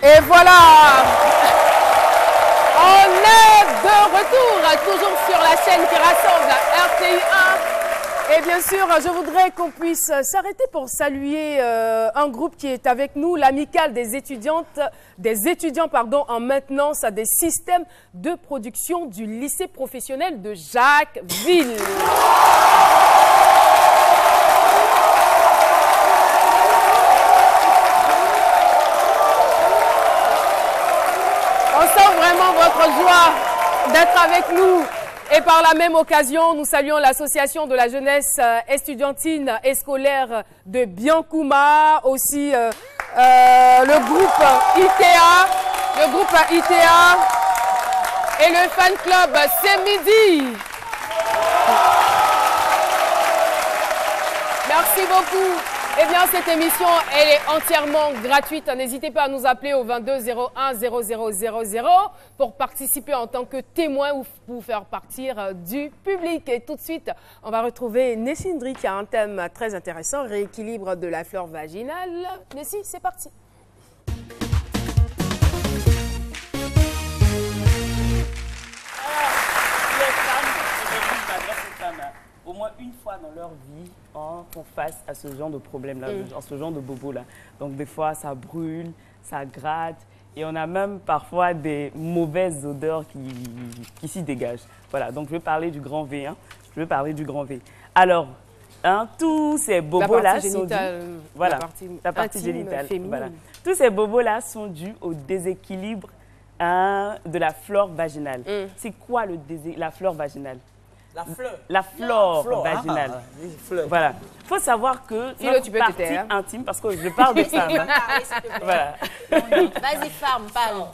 Et voilà, on est de retour, toujours sur la chaîne qui rassemble RTI 1. Et bien sûr, je voudrais qu'on puisse s'arrêter pour saluer un groupe qui est avec nous, l'amicale des étudiants en maintenance des systèmes de production du lycée professionnel de Jacquesville. On sent vraiment votre joie d'être avec nous. Et par la même occasion, nous saluons l'association de la jeunesse estudiantine et scolaire de Biancouma, aussi le groupe ITA et le fan club C'est Midi. Merci beaucoup. Eh bien, cette émission, elle est entièrement gratuite. N'hésitez pas à nous appeler au 22 01 0000 pour participer en tant que témoin ou pour faire partir du public. Et tout de suite, on va retrouver Nessindri qui a un thème très intéressant, rééquilibre de la flore vaginale. Nessie, c'est parti. Au moins une fois dans leur vie, qu'on face à ce genre de problème-là, à ce genre de bobo-là. Donc des fois, ça brûle, ça gratte, et on a même parfois des mauvaises odeurs qui s'y dégagent. Voilà, donc je vais parler du grand V. Je vais parler du grand V. Alors, tous ces bobos-là sont dus... Voilà, la partie génitale. Voilà. Tous ces bobos-là sont dus au déséquilibre de la flore vaginale. C'est quoi la flore vaginale? La flore vaginale. Voilà. Il faut savoir que notre partie intime, parce que je parle de ça. Voilà. Vas-y, femme, parle.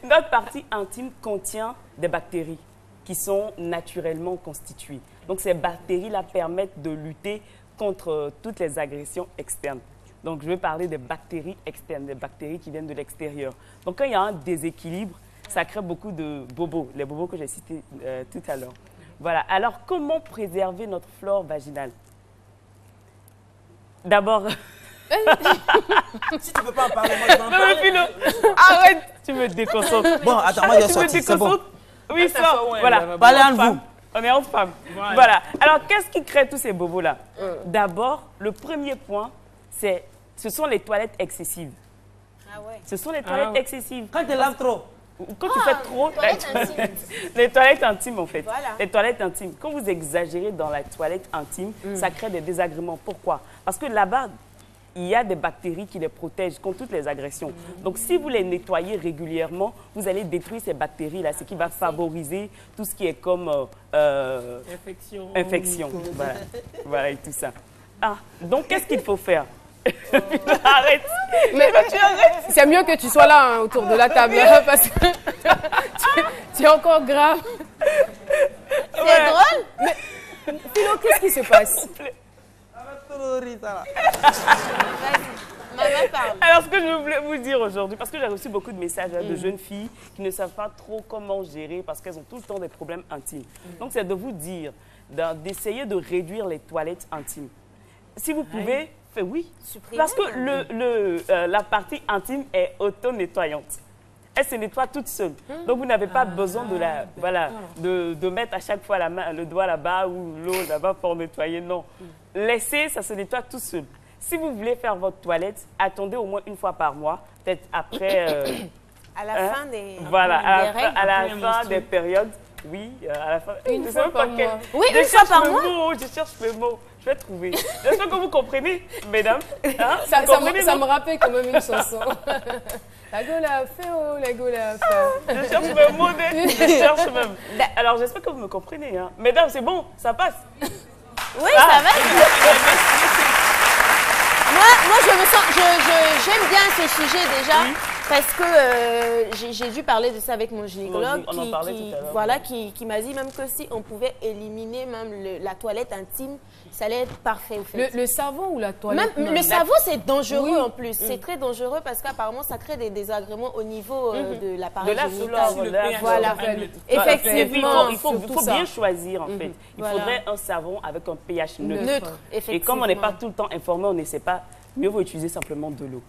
Notre partie intime contient des bactéries qui sont naturellement constituées. Donc, ces bactéries-là permettent de lutter contre toutes les agressions externes. Donc, je vais parler des bactéries externes, des bactéries qui viennent de l'extérieur. Donc, quand il y a un déséquilibre, ça crée beaucoup de bobos, les bobos que j'ai cités tout à l'heure. Voilà. Alors, comment préserver notre flore vaginale? D'abord... Si tu ne peux pas en parler, moi je vais en parler. Non, mais Philo, arrête, tu me déconcentres. Bon, attends, moi je vais sortir, c'est bon. Oui, ça, voilà. Parlez entre vous. On est entre femmes. Voilà. Alors, qu'est-ce qui crée tous ces bobos-là? D'abord, le premier point, ce sont les toilettes excessives. Ah ouais. Ce sont les toilettes excessives. Quand tu laves trop. Quand tu fais trop... Les toilettes intimes, en fait. Voilà. Les toilettes intimes. Quand vous exagérez dans la toilette intime, ça crée des désagréments. Pourquoi? Parce que là-bas, il y a des bactéries qui les protègent contre toutes les agressions. Donc, si vous les nettoyez régulièrement, vous allez détruire ces bactéries-là, ce qui va favoriser tout ce qui est comme infection. Voilà. Voilà, et tout ça. Ah, donc, qu'est-ce qu'il faut faire? Arrête. Mais c'est mieux que tu sois là autour de la table parce que tu es encore grave. C'est drôle. Mais Philo, qu'est-ce qui se passe? Alors, ce que je voulais vous dire aujourd'hui, parce que j'ai reçu beaucoup de messages de jeunes filles qui ne savent pas trop comment gérer parce qu'elles ont tout le temps des problèmes intimes. Donc, c'est de vous dire d'essayer de réduire les toilettes intimes. Si vous pouvez... Oui, parce que la partie intime est auto-nettoyante. Elle se nettoie toute seule. Donc, vous n'avez pas besoin de mettre à chaque fois le doigt là-bas ou l'eau là-bas pour nettoyer. Non. Laissez, ça se nettoie tout seul. Si vous voulez faire votre toilette, attendez au moins une fois par mois, peut-être après... à la fin des... Voilà, à la fin des périodes. Oui, à la fin... Une fois par mois. Oui, une fois par mois. Je cherche le mot. Je vais trouver. J'espère que vous comprenez, mesdames. Hein? Ça me rappelle quand même une chanson. La gola fait, oh, la gola fait. Je cherche le mot, je cherche même. Alors, j'espère que vous me comprenez. Hein? Mesdames, c'est bon, ça passe. Oui, ça va. Moi, je me sens... j'aime bien ce sujet déjà. Oui. Parce que j'ai dû parler de ça avec mon gynécologue qui m'a dit même que si on pouvait éliminer même la toilette intime, ça allait être parfait. En fait. Le savon ou la toilette? Même, le savon, c'est dangereux en plus. C'est très dangereux parce qu'apparemment, ça crée des désagréments au niveau de l'appareil génital. Voilà. Effectivement. Il faut bien choisir en fait. Il faudrait un savon avec un pH neutre. Effectivement. Et comme on n'est pas tout le temps informé, on ne sait pas, mieux vaut utiliser simplement de l'eau.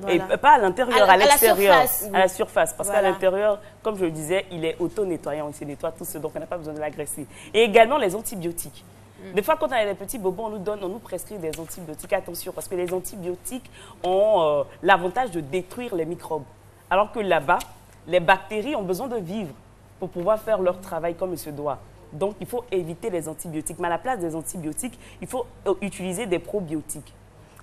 Et pas à l'intérieur, à l'extérieur, à la surface. surface. Parce qu'à l'intérieur, comme je le disais, il est auto-nettoyant, il se nettoie tout ce, donc on n'a pas besoin de l'agresser. Et également les antibiotiques. Des fois, quand on a des petits bobos, on nous prescrit des antibiotiques. Attention, parce que les antibiotiques ont l'avantage de détruire les microbes. Alors que là-bas, les bactéries ont besoin de vivre pour pouvoir faire leur travail comme il se doit. Donc, il faut éviter les antibiotiques. Mais à la place des antibiotiques, il faut utiliser des probiotiques.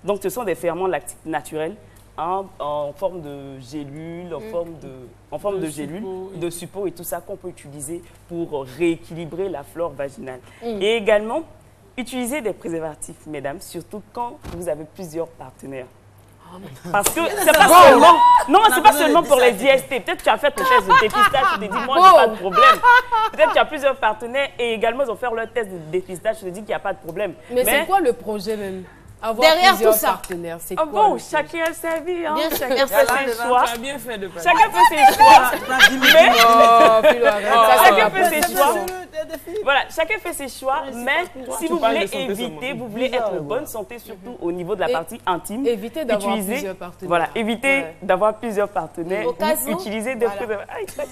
Donc, ce sont des ferments lactiques naturels en forme de gélules, en forme de gélules, de suppos et tout ça qu'on peut utiliser pour rééquilibrer la flore vaginale. Et également, utiliser des préservatifs, mesdames, surtout quand vous avez plusieurs partenaires. Parce que c'est pas seulement, non, c'est pas seulement pour les IST. Peut-être que tu as fait ton test de dépistage, tu te dis, moi, j'ai pas de problème. Peut-être que tu as plusieurs partenaires et également, ils ont fait leur test de dépistage, tu te dis qu'il n'y a pas de problème. Mais c'est quoi le projet même? Avoir derrière tout ça, partenaires, c'est quoi? Bon, chacun a sa vie. Hein. Bien sûr, merci. Chacun bien fait de chacun fait ses choix. Chacun fait ses choix. Voilà, chacun fait ses choix, mais si vous voulez éviter, vous voulez être en bonne santé, surtout au niveau de la partie intime. Évitez d'avoir plusieurs partenaires. Voilà, évitez d'avoir plusieurs partenaires. Utilisez des préservatifs. Moi,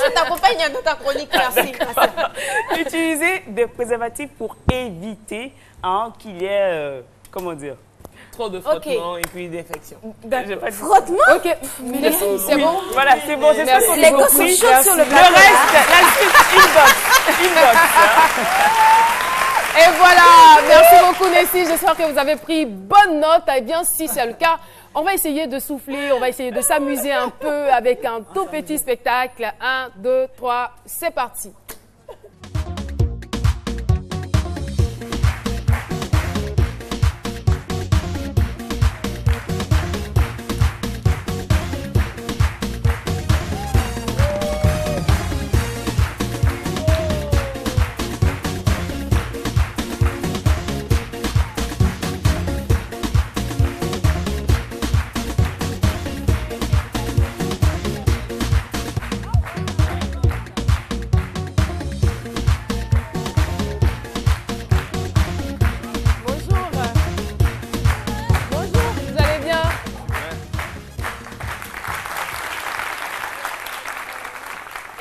je t'accompagne dans ta chronique, merci. Utilisez des préservatifs pour éviter qu'il y ait, comment dire, trop de frottement et puis d'infection. Frottement? Ok, c'est bon. Voilà, c'est bon, c'est ça qu'on les gosses sont chauds sur le plateau. Le reste, la suite, inbox. Et voilà, merci beaucoup Nessie, j'espère que vous avez pris bonne note. Eh bien, si c'est le cas, on va essayer de souffler, on va essayer de s'amuser un peu avec un tout petit spectacle. 1, 2, 3, c'est parti.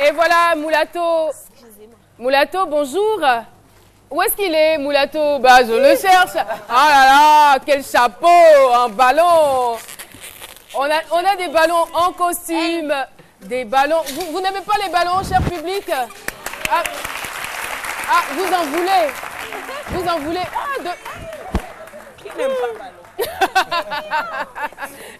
Et voilà, Moulato. Moulato, bonjour. Où est-ce qu'il est, Moulato? Bah, je le cherche. Ah là là, quel chapeau, un ballon. On a des ballons en costume, des ballons. Vous n'aimez pas les ballons, cher public? Ah, vous en voulez? Vous en voulez? Qui n'aime pas le ballon?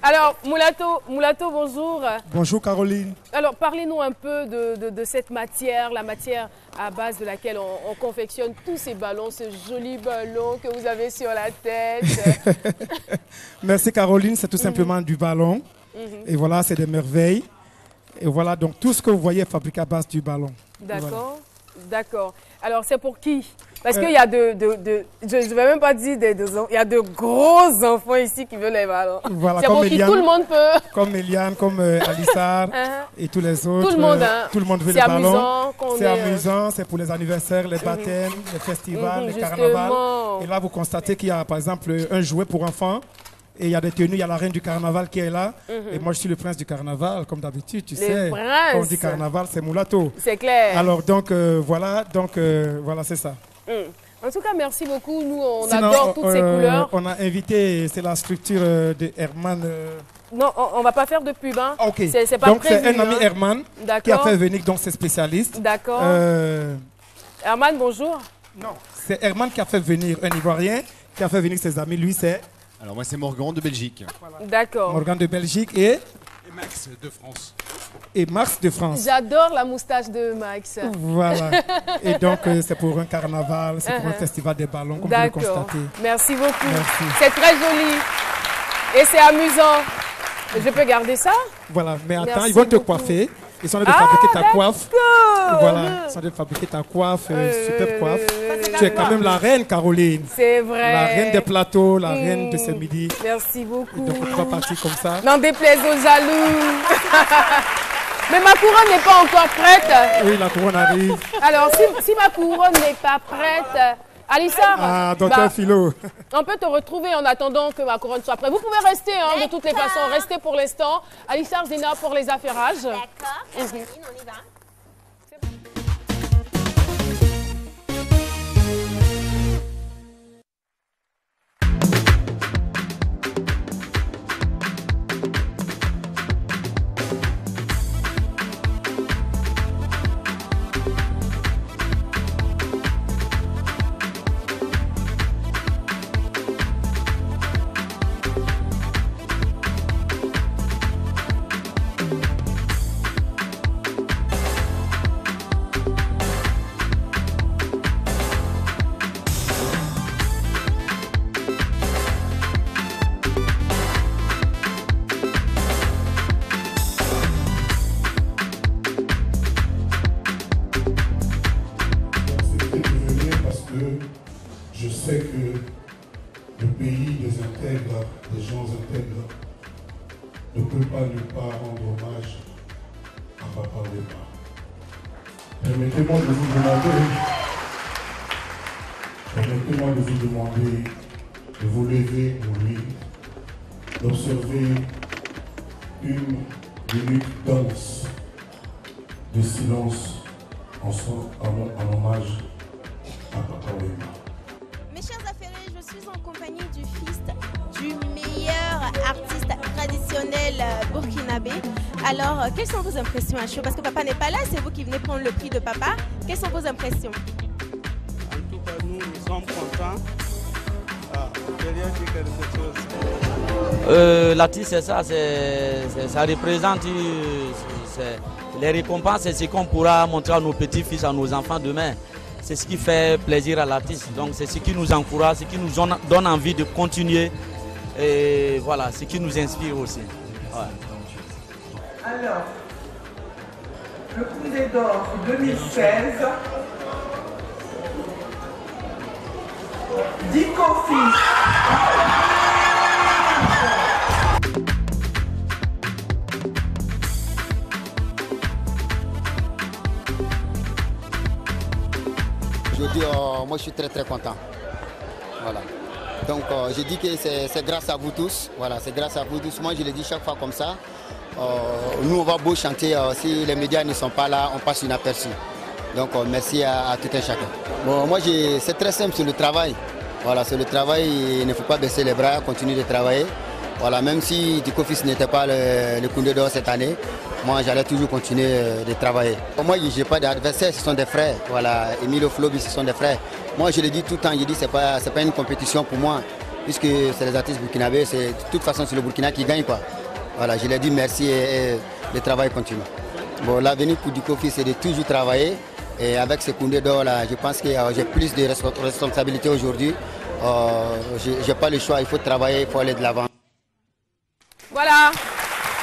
Alors, Moulato, bonjour. Bonjour Caroline. Alors, parlez-nous un peu de cette matière, la matière à base de laquelle on confectionne tous ces ballons, ce joli ballon que vous avez sur la tête. Merci Caroline, c'est tout simplement du ballon. Et voilà, c'est des merveilles. Et voilà, donc tout ce que vous voyez est fabriqué à base du ballon. D'accord, voilà. D'accord. Alors, c'est pour qui? Parce qu'il y a je ne vais même pas dire il y a de gros enfants ici qui veulent les ballons. Voilà, c'est pour Eliane, qui tout le monde peut. Comme Eliane, comme Alissar et tous les autres. Tout le monde, tout le monde veut les ballons. C'est amusant, c'est pour les anniversaires, les baptêmes, les festivals, les carnavals. Et là, vous constatez qu'il y a par exemple un jouet pour enfants. Et il y a des tenues, il y a la reine du carnaval qui est là. Et moi, je suis le prince du carnaval, comme d'habitude, tu sais. Quand on dit carnaval, c'est Moulato. C'est clair. Alors, donc, voilà, c'est ça. En tout cas, merci beaucoup. Nous, on adore toutes ces couleurs. On a invité, c'est la structure de Herman. Non, on ne va pas faire de pub. Hein. Ok. C'est pas donc, prévu, c'est un ami Herman qui a fait venir donc ses spécialistes. D'accord. Herman, bonjour. Non, c'est Herman qui a fait venir un Ivoirien, qui a fait venir ses amis. Lui, c'est... Alors moi c'est Morgan de Belgique. Voilà. D'accord. Morgan de Belgique et Max de France. Et Max de France. J'adore la moustache de Max. Voilà. Et donc c'est pour un carnaval, c'est pour un festival des ballons, comme vous le constatez. Merci beaucoup. Merci. C'est très joli. Et c'est amusant. Je peux garder ça? Voilà, mais attends, merci ils vont te coiffer. Ils sont en train de fabriquer ta coiffe. Voilà, ils sont en train de fabriquer ta coiffe, superbe coiffe. Tu es quand même la reine, Caroline. C'est vrai. La reine des plateaux, la reine de ce midi. Merci beaucoup. Et donc, on va partir comme ça. N'en déplaise aux jaloux. Mais ma couronne n'est pas encore prête. Oui, la couronne arrive. Alors, si ma couronne n'est pas prête, Alissar, ah, docteur Philo. On peut te retrouver en attendant que ma couronne soit prête. Vous pouvez rester, hein, de toutes les façons. Restez pour l'instant. Alissar Zena pour les affairages. D'accord. On y va. Je sais que le pays des intègres, des gens intègres, ne peut pas ne pas rendre hommage à Papa Wemba. Permettez-moi de vous demander de vous lever pour lui, d'observer une minute danse de silence en hommage à Papa Wemba. Mes chers affairés, je suis en compagnie du fils du meilleur artiste traditionnel burkinabé. Alors, quelles sont vos impressions à chaud? Parce que papa n'est pas là, c'est vous qui venez prendre le prix de papa. Quelles sont vos impressions? En tout cas, nous sommes contents. L'artiste, c'est ça, ça représente les récompenses, c'est ce qu'on pourra montrer à nos petits-fils, à nos enfants demain. C'est ce qui fait plaisir à l'artiste. Donc c'est ce qui nous encourage, ce qui nous donne envie de continuer. Et voilà, ce qui nous inspire aussi. Ouais. Alors, le Coundé d'Or 2016, Dikofi. Aujourd'hui, moi je suis très content. Voilà. Donc je dis que c'est grâce à vous tous. Voilà, c'est grâce à vous tous. Moi je le dis chaque fois comme ça. Nous on va beau chanter, si les médias ne sont pas là, on passe inaperçu. Donc merci à tout un chacun. Bon, moi c'est très simple, c'est le travail. Voilà, c'est le travail, il ne faut pas baisser les bras, continuer de travailler. Voilà, même si Dikofi n'était pas le Koundé d'Or cette année, moi j'allais toujours continuer de travailler. Moi je n'ai pas d'adversaires, ce sont des frères. Voilà, Emilio Flobi, ce sont des frères. Moi je le dis tout le temps, je dis c'est pas une compétition pour moi, puisque c'est les artistes burkinabés, de toute façon c'est le Burkina qui gagne quoi. Voilà, je leur dis merci et le travail continue. Bon, l'avenir pour Dikofi c'est de toujours travailler. Et avec ce Koundé d'Or là, je pense que j'ai plus de responsabilités aujourd'hui. Je n'ai pas le choix, il faut travailler, il faut aller de l'avant. Voilà,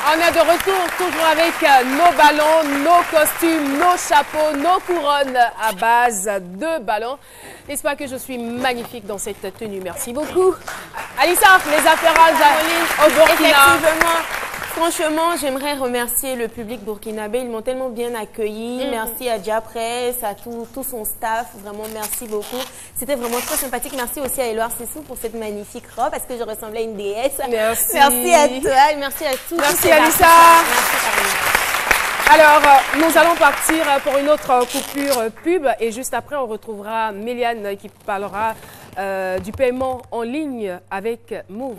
on est de retour toujours avec nos ballons, nos costumes, nos chapeaux, nos couronnes à base de ballons. N'est-ce pas que je suis magnifique dans cette tenue? Merci beaucoup. Alissa, les affairages au Burkina. Effectivement. Franchement, j'aimerais remercier le public burkinabé. Ils m'ont tellement bien accueilli. Merci à Diapresse, à tout son staff. Vraiment, merci beaucoup. C'était vraiment très sympathique. Merci aussi à Éloire Sissou pour cette magnifique robe parce que je ressemblais à une déesse. Merci. Merci à toi et merci à tous. Merci Alissa. Merci. Alors, nous allons partir pour une autre coupure pub et juste après, on retrouvera Méliane qui parlera du paiement en ligne avec Move.